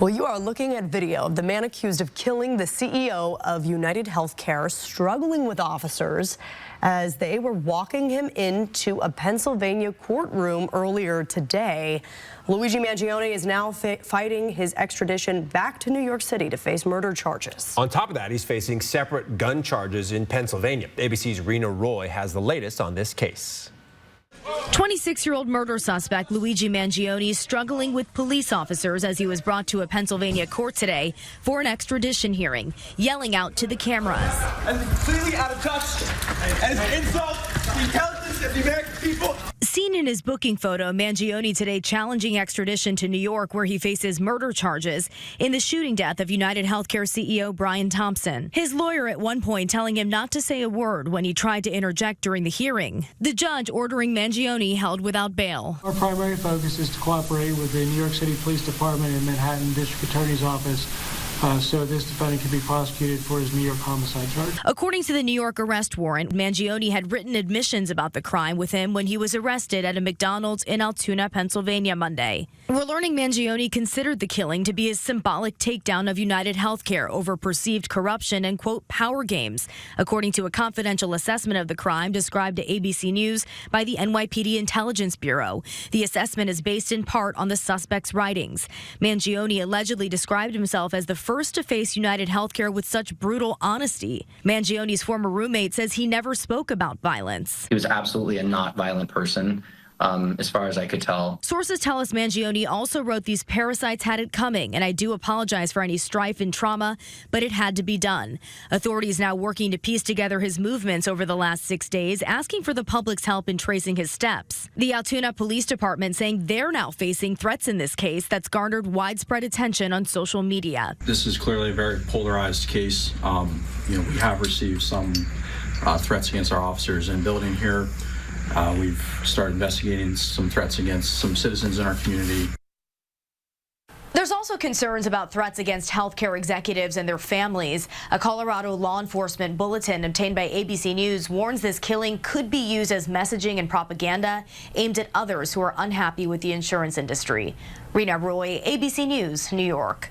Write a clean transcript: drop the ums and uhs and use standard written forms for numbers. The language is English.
Well, you are looking at video of the man accused of killing the CEO of United Healthcare struggling with officers as they were walking him into a Pennsylvania courtroom earlier today. Luigi Mangione is now fighting his extradition back to New York City to face murder charges. On top of that, he's facing separate gun charges in Pennsylvania. ABC's Rena Roy has the latest on this case. 26-year-old murder suspect Luigi Mangione is struggling with police officers as he was brought to a Pennsylvania court today for an extradition hearing, yelling out to the cameras. And clearly out of touch and it's an insult to the intelligence of the American people. Seen in his booking photo, Mangione today challenging extradition to New York, where he faces murder charges in the shooting death of United Healthcare CEO Brian Thompson. His lawyer at one point telling him not to say a word when he tried to interject during the hearing. The judge ordering Mangione held without bail. Our primary focus is to cooperate with the New York City Police Department and Manhattan District Attorney's Office so this defendant can be prosecuted for his New York homicide charge. According to the New York arrest warrant, Mangione had written admissions about the crime with him when he was arrested at a McDonald's in Altoona, Pennsylvania Monday. We're learning Mangione considered the killing to be a symbolic takedown of United Healthcare over perceived corruption and, quote, power games, according to a confidential assessment of the crime described to ABC News by the NYPD Intelligence Bureau. The assessment is based in part on the suspect's writings. Mangione allegedly described himself as the first to face United Healthcare with such brutal honesty. Mangione's former roommate says he never spoke about violence. He was absolutely a not violent person, as far as I could tell. Sources tell us Mangione also wrote, "These parasites had it coming, and I do apologize for any strife and trauma, but it had to be done." Authorities now working to piece together his movements over the last 6 days, asking for the public's help in tracing his steps. The Altoona Police Department saying they're now facing threats in this case that's garnered widespread attention on social media. This is clearly a very polarized case. We have received some threats against our officers in building here. We've started investigating some threats against some citizens in our community. There's also concerns about threats against healthcare executives and their families. A Colorado law enforcement bulletin obtained by ABC News warns this killing could be used as messaging and propaganda aimed at others who are unhappy with the insurance industry. Rena Roy, ABC News, New York.